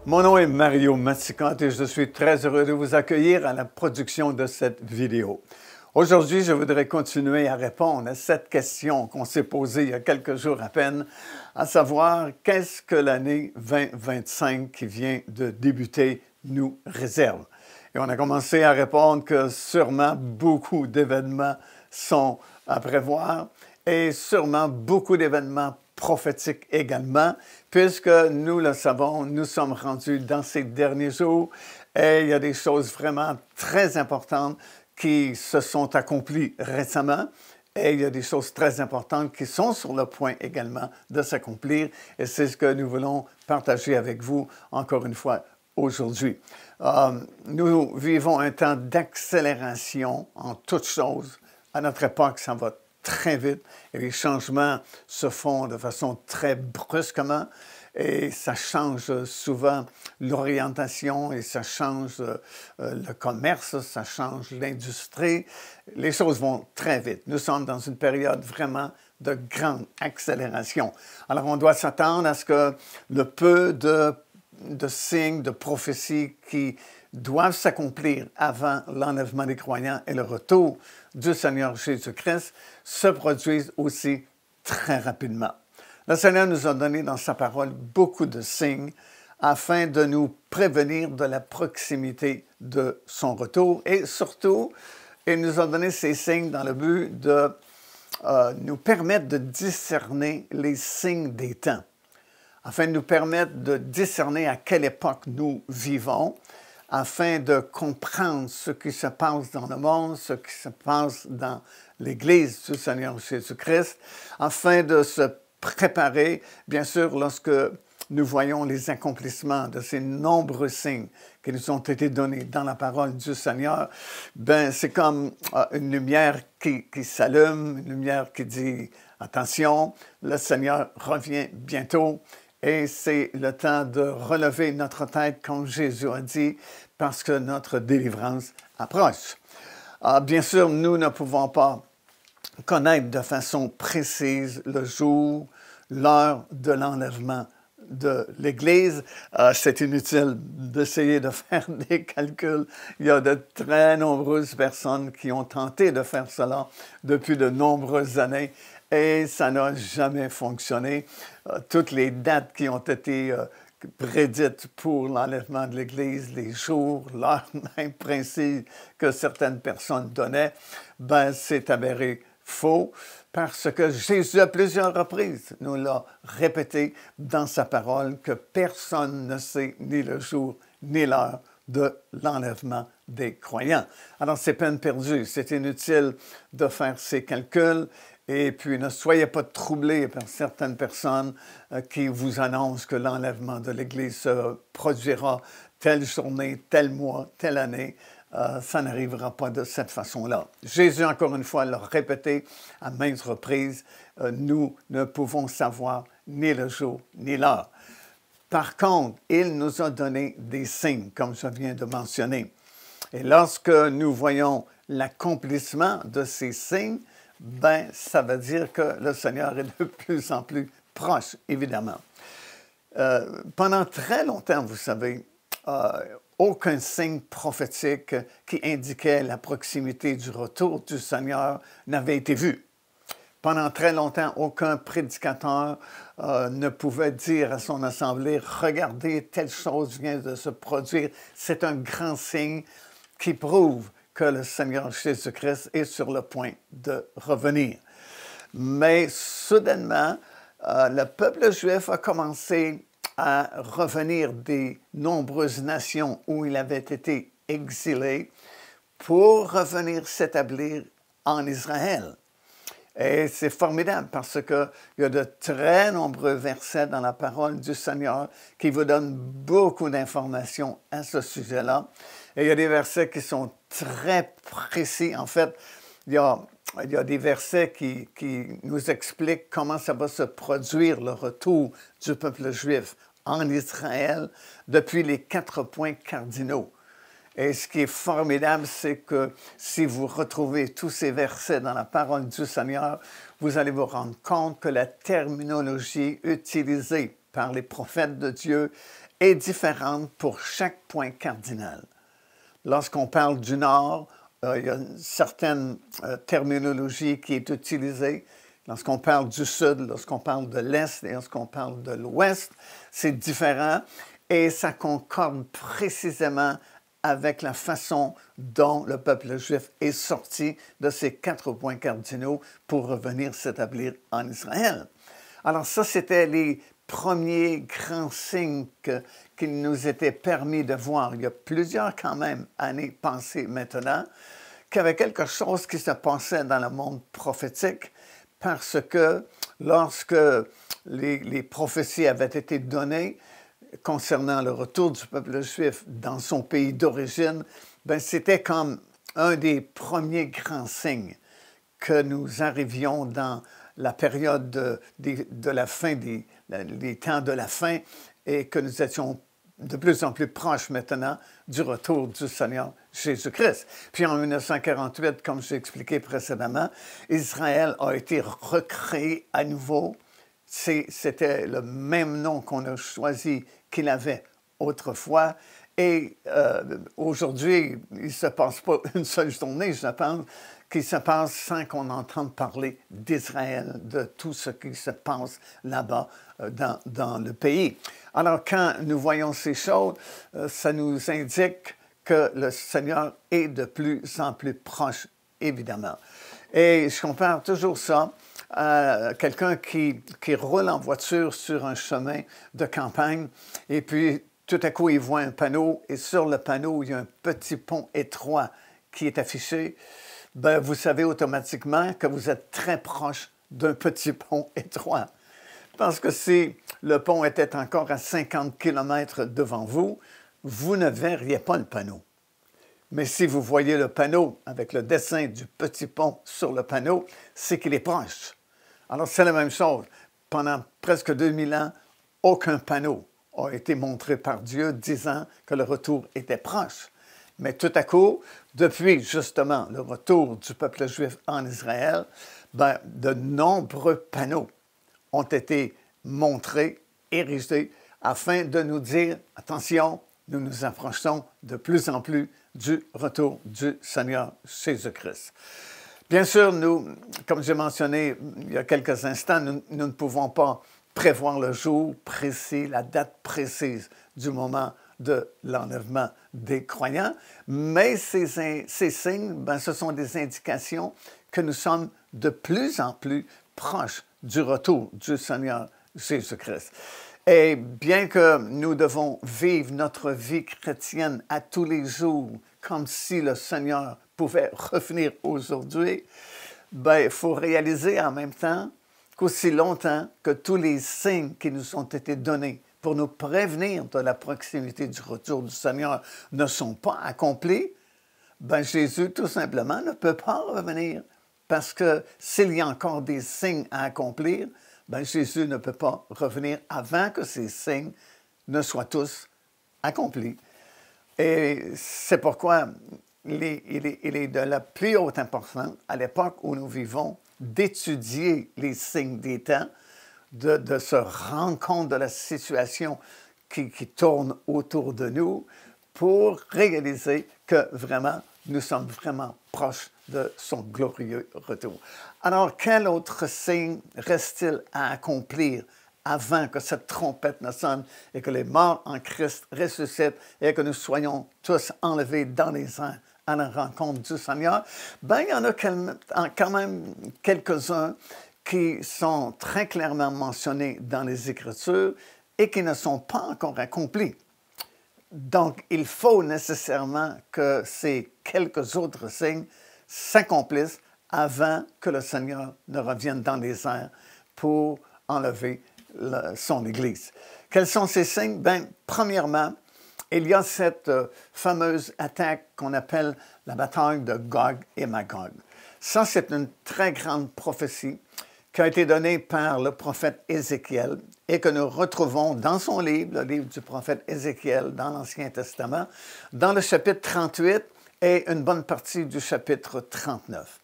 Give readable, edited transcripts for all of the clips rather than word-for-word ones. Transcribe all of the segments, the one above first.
Mon nom est Mario Massicotte et je suis très heureux de vous accueillir à la production de cette vidéo. Aujourd'hui, je voudrais continuer à répondre à cette question qu'on s'est posée il y a quelques jours à peine, à savoir qu'est-ce que l'année 2025 qui vient de débuter nous réserve. Et on a commencé à répondre que sûrement beaucoup d'événements sont à prévoir et sûrement beaucoup d'événements prophétiques également, puisque nous le savons, nous sommes rendus dans ces derniers jours et il y a des choses vraiment très importantes qui se sont accomplies récemment et il y a des choses très importantes qui sont sur le point également de s'accomplir et c'est ce que nous voulons partager avec vous encore une fois aujourd'hui. Nous vivons un temps d'accélération en toutes choses. À notre époque, ça va très vite et les changements se font de façon très brusquement et ça change souvent l'orientation et ça change le commerce, ça change l'industrie. Les choses vont très vite. Nous sommes dans une période vraiment de grande accélération. Alors, on doit s'attendre à ce que le peu de signes, de prophéties qui doivent s'accomplir avant l'enlèvement des croyants et le retour du Seigneur Jésus-Christ se produisent aussi très rapidement. Le Seigneur nous a donné dans sa parole beaucoup de signes afin de nous prévenir de la proximité de son retour et surtout, il nous a donné ces signes dans le but de nous permettre de discerner les signes des temps, afin de nous permettre de discerner à quelle époque nous vivons, afin de comprendre ce qui se passe dans le monde, ce qui se passe dans l'Église du Seigneur Jésus-Christ, afin de se préparer, bien sûr, lorsque nous voyons les accomplissements de ces nombreux signes qui nous ont été donnés dans la parole du Seigneur, ben c'est comme une lumière qui s'allume, une lumière qui dit « Attention, le Seigneur revient bientôt ». Et c'est le temps de relever notre tête, comme Jésus a dit, parce que notre délivrance approche. Bien sûr, nous ne pouvons pas connaître de façon précise le jour, l'heure de l'enlèvement de l'Église. C'est inutile d'essayer de faire des calculs. Il y a de très nombreuses personnes qui ont tenté de faire cela depuis de nombreuses années. Et ça n'a jamais fonctionné. Toutes les dates qui ont été prédites pour l'enlèvement de l'Église, les jours, l'heure même précise que certaines personnes donnaient, ben c'est avéré faux parce que Jésus à plusieurs reprises nous l'a répété dans sa parole que personne ne sait ni le jour ni l'heure de l'enlèvement des croyants. Alors c'est peine perdue, c'est inutile de faire ces calculs. Et puis, ne soyez pas troublés par certaines personnes qui vous annoncent que l'enlèvement de l'Église se produira telle journée, tel mois, telle année. Ça n'arrivera pas de cette façon-là. Jésus, encore une fois, l'a répété à maintes reprises, nous ne pouvons savoir ni le jour ni l'heure. Par contre, il nous a donné des signes, comme je viens de mentionner. Et lorsque nous voyons l'accomplissement de ces signes, ben, ça veut dire que le Seigneur est de plus en plus proche, évidemment. Pendant très longtemps, vous savez, aucun signe prophétique qui indiquait la proximité du retour du Seigneur n'avait été vu. Pendant très longtemps, aucun prédicateur ne pouvait dire à son assemblée « Regardez, telle chose vient de se produire. » C'est un grand signe qui prouve que le Seigneur Jésus-Christ est sur le point de revenir. Mais soudainement, le peuple juif a commencé à revenir des nombreuses nations où il avait été exilé pour revenir s'établir en Israël. Et c'est formidable parce qu'il y a de très nombreux versets dans la parole du Seigneur qui vous donnent beaucoup d'informations à ce sujet-là. Et il y a des versets qui sont très précis. En fait, il y a des versets qui nous expliquent comment ça va se produire, le retour du peuple juif en Israël depuis les 4 points cardinaux. Et ce qui est formidable, c'est que si vous retrouvez tous ces versets dans la parole du Seigneur, vous allez vous rendre compte que la terminologie utilisée par les prophètes de Dieu est différente pour chaque point cardinal. Lorsqu'on parle du Nord, il y a une certaine terminologie qui est utilisée. Lorsqu'on parle du Sud, lorsqu'on parle de l'Est et lorsqu'on parle de l'Ouest, c'est différent et ça concorde précisément avec la façon dont le peuple juif est sorti de ces 4 points cardinaux pour revenir s'établir en Israël. Alors ça, c'était les premiers grands signes qu'il nous était permis de voir. Il y a plusieurs quand même années passées maintenant qu'il y avait quelque chose qui se passait dans le monde prophétique parce que lorsque les prophéties avaient été données concernant le retour du peuple juif dans son pays d'origine, ben c'était comme un des premiers grands signes que nous arrivions dans la période de la fin, des temps de la fin, et que nous étions de plus en plus proches maintenant du retour du Seigneur Jésus-Christ. Puis en 1948, comme j'ai expliqué précédemment, Israël a été recréé à nouveau. C'était le même nom qu'on a choisi qu'il avait autrefois. Et aujourd'hui, il ne se passe pas une seule journée, je pense, qui se passe sans qu'on entende parler d'Israël, de tout ce qui se passe là-bas dans le pays. Alors, quand nous voyons ces choses, ça nous indique que le Seigneur est de plus en plus proche, évidemment. Et je compare toujours ça à quelqu'un qui roule en voiture sur un chemin de campagne et puis tout à coup, il voit un panneau et sur le panneau, il y a un petit pont étroit qui est affiché. Ben, vous savez automatiquement que vous êtes très proche d'un petit pont étroit. Parce que si le pont était encore à 50 km devant vous, vous ne verriez pas le panneau. Mais si vous voyez le panneau avec le dessin du petit pont sur le panneau, c'est qu'il est proche. Alors, c'est la même chose. Pendant presque 2000 ans, aucun panneau a été montré par Dieu disant que le retour était proche. Mais tout à coup, depuis justement le retour du peuple juif en Israël, ben, de nombreux panneaux ont été montrés, érigés, afin de nous dire, attention, nous nous approchons de plus en plus du retour du Seigneur Jésus-Christ. Bien sûr, nous, comme j'ai mentionné il y a quelques instants, nous ne pouvons pas prévoir le jour précis, la date précise du moment de l'enlèvement des croyants, mais ces signes, ben, ce sont des indications que nous sommes de plus en plus proches du retour du Seigneur Jésus-Christ. Et bien que nous devons vivre notre vie chrétienne à tous les jours comme si le Seigneur pouvait revenir aujourd'hui, ben, il faut réaliser en même temps qu'aussi longtemps que tous les signes qui nous ont été donnés pour nous prévenir de la proximité du retour du Seigneur ne sont pas accomplis, ben Jésus, tout simplement, ne peut pas revenir. Parce que s'il y a encore des signes à accomplir, ben Jésus ne peut pas revenir avant que ces signes ne soient tous accomplis. Et c'est pourquoi il est de la plus haute importance, à l'époque où nous vivons, d'étudier les signes des temps, de se rendre compte de la situation qui tourne autour de nous pour réaliser que vraiment, nous sommes vraiment proches de son glorieux retour. Alors, quel autre signe reste-t-il à accomplir avant que cette trompette ne sonne et que les morts en Christ ressuscitent et que nous soyons tous enlevés dans les airs à la rencontre du Seigneur? Ben, il y en a quand même quelques-uns qui sont très clairement mentionnés dans les Écritures et qui ne sont pas encore accomplis. Donc, il faut nécessairement que ces quelques autres signes s'accomplissent avant que le Seigneur ne revienne dans les airs pour enlever son Église. Quels sont ces signes? Bien, premièrement, il y a cette fameuse attaque qu'on appelle la bataille de Gog et Magog. Ça, c'est une très grande prophétie qui a été donnée par le prophète Ézéchiel et que nous retrouvons dans son livre, le livre du prophète Ézéchiel dans l'Ancien Testament, dans le chapitre 38 et une bonne partie du chapitre 39.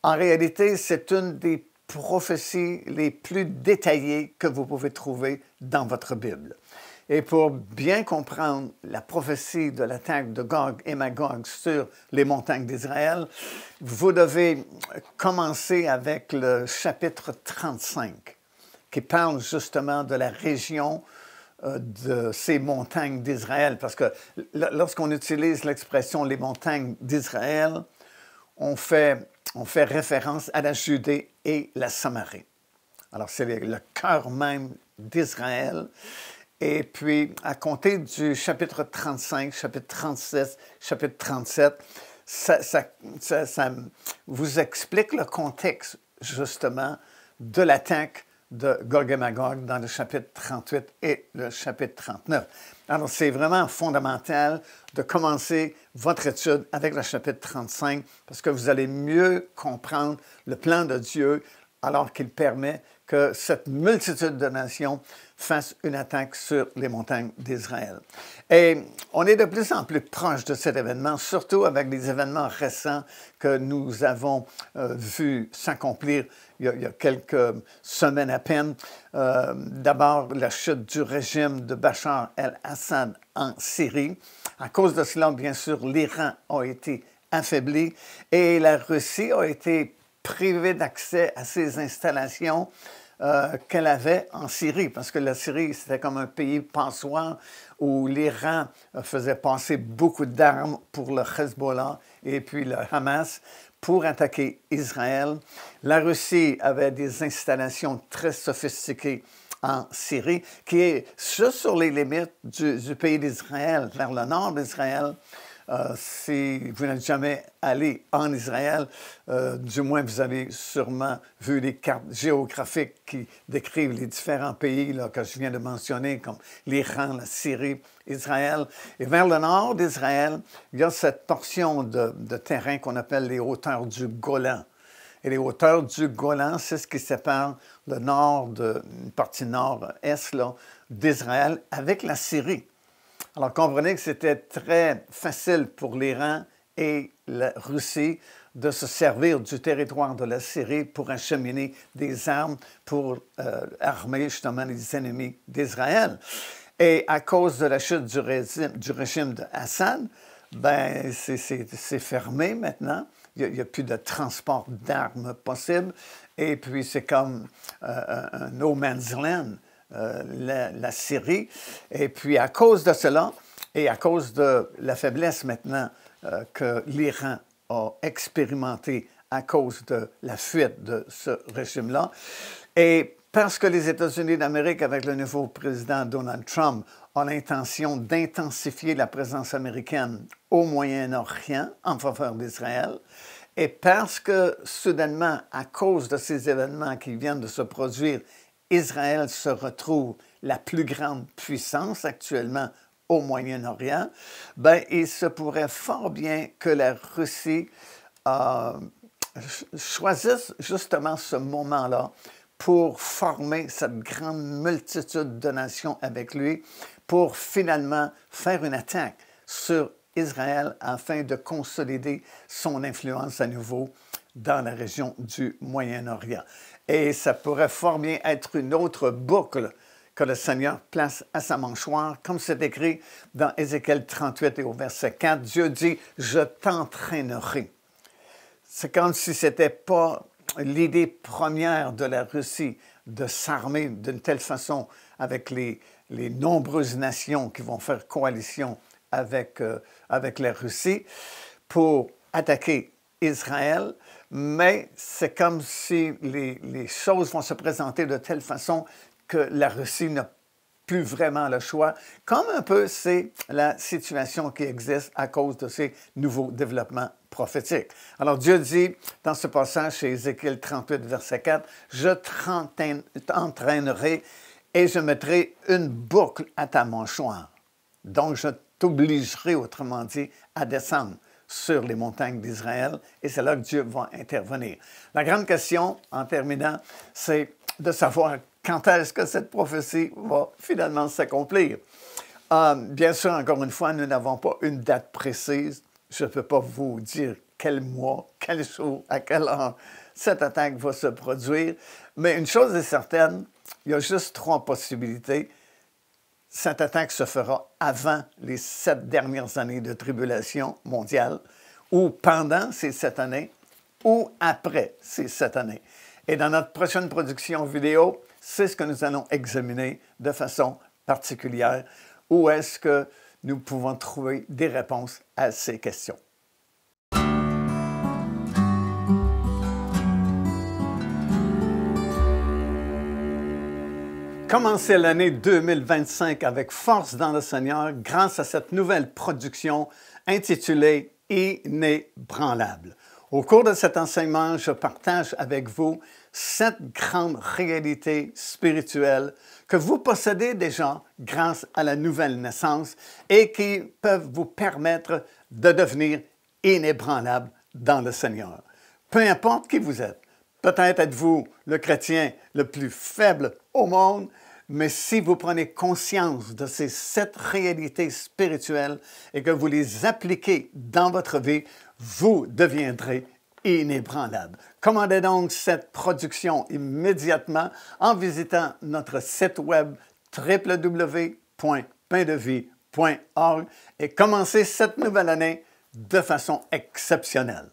En réalité, c'est une des prophéties les plus détaillées que vous pouvez trouver dans votre Bible. Et pour bien comprendre la prophétie de l'attaque de Gog et Magog sur les montagnes d'Israël, vous devez commencer avec le chapitre 35, qui parle justement de la région de ces montagnes d'Israël. Parce que lorsqu'on utilise l'expression « les montagnes d'Israël », on fait référence à la Judée et la Samarie. Alors, c'est le cœur même d'Israël. Et puis, à compter du chapitre 35, chapitre 36, chapitre 37, ça vous explique le contexte, justement, de l'attaque de Gog et Magog dans le chapitre 38 et le chapitre 39. Alors, c'est vraiment fondamental de commencer votre étude avec le chapitre 35 parce que vous allez mieux comprendre le plan de Dieu alors qu'il permet que cette multitude de nations fasse une attaque sur les montagnes d'Israël. Et on est de plus en plus proche de cet événement, surtout avec les événements récents que nous avons vus s'accomplir il y a quelques semaines à peine. D'abord, la chute du régime de Bachar el-Assad en Syrie. À cause de cela, bien sûr, l'Iran a été affaibli et la Russie a été privée d'accès à ses installations qu'elle avait en Syrie, parce que la Syrie, c'était comme un pays passoire où l'Iran faisait passer beaucoup d'armes pour le Hezbollah et puis le Hamas pour attaquer Israël. La Russie avait des installations très sophistiquées en Syrie, qui est juste sur les limites du pays d'Israël, vers le nord d'Israël. Si vous n'êtes jamais allé en Israël, du moins vous avez sûrement vu les cartes géographiques qui décrivent les différents pays là, que je viens de mentionner, comme l'Iran, la Syrie, Israël. Et vers le nord d'Israël, il y a cette portion de terrain qu'on appelle les hauteurs du Golan. Et les hauteurs du Golan, c'est ce qui sépare le nord, une partie nord-est d'Israël avec la Syrie. Alors, comprenez que c'était très facile pour l'Iran et la Russie de se servir du territoire de la Syrie pour acheminer des armes pour armer justement les ennemis d'Israël. Et à cause de la chute du régime d'Assad, ben, c'est fermé maintenant. Il n'y a plus de transport d'armes possible. Et puis, c'est comme un no man's land. La Syrie. Et puis, à cause de cela, et à cause de la faiblesse maintenant que l'Iran a expérimenté à cause de la fuite de ce régime-là, et parce que les États-Unis d'Amérique, avec le nouveau président Donald Trump, ont l'intention d'intensifier la présence américaine au Moyen-Orient en faveur d'Israël, et parce que, soudainement, à cause de ces événements qui viennent de se produire, Israël se retrouve la plus grande puissance actuellement au Moyen-Orient, ben, il se pourrait fort bien que la Russie choisisse justement ce moment-là pour former cette grande multitude de nations avec lui, pour finalement faire une attaque sur Israël afin de consolider son influence à nouveau dans la région du Moyen-Orient. Et ça pourrait fort bien être une autre boucle que le Seigneur place à sa mâchoire, comme c'est écrit dans Ézéchiel 38 et au verset 4. Dieu dit « Je t'entraînerai ». C'est comme si ce n'était pas l'idée première de la Russie de s'armer d'une telle façon avec les nombreuses nations qui vont faire coalition avec la Russie pour attaquer Israël, mais c'est comme si les choses vont se présenter de telle façon que la Russie n'a plus vraiment le choix, comme un peu c'est la situation qui existe à cause de ces nouveaux développements prophétiques. Alors Dieu dit dans ce passage chez Ézéchiel 38, verset 4, « Je t'entraînerai et je mettrai une boucle à ta mâchoire. Donc je t'obligerai, autrement dit, à descendre sur les montagnes d'Israël, et c'est là que Dieu va intervenir. » La grande question, en terminant, c'est de savoir quand est-ce que cette prophétie va finalement s'accomplir. Bien sûr, encore une fois, nous n'avons pas une date précise. Je ne peux pas vous dire quel mois, quel jour, à quelle heure cette attaque va se produire. Mais une chose est certaine, il y a juste 3 possibilités. Cette attaque se fera avant les 7 dernières années de tribulation mondiale, ou pendant ces 7 années, ou après ces 7 années. Et dans notre prochaine production vidéo, c'est ce que nous allons examiner de façon particulière. Où est-ce que nous pouvons trouver des réponses à ces questions? Commencez l'année 2025 avec force dans le Seigneur grâce à cette nouvelle production intitulée « Inébranlable ». Au cours de cet enseignement, je partage avec vous 7 grandes réalités spirituelles que vous possédez déjà grâce à la nouvelle naissance et qui peuvent vous permettre de devenir inébranlable dans le Seigneur. Peu importe qui vous êtes, peut-être êtes-vous le chrétien le plus faible au monde, mais si vous prenez conscience de ces 7 réalités spirituelles et que vous les appliquez dans votre vie, vous deviendrez inébranlable. Commandez donc cette production immédiatement en visitant notre site web www.paindevie.org et commencez cette nouvelle année de façon exceptionnelle.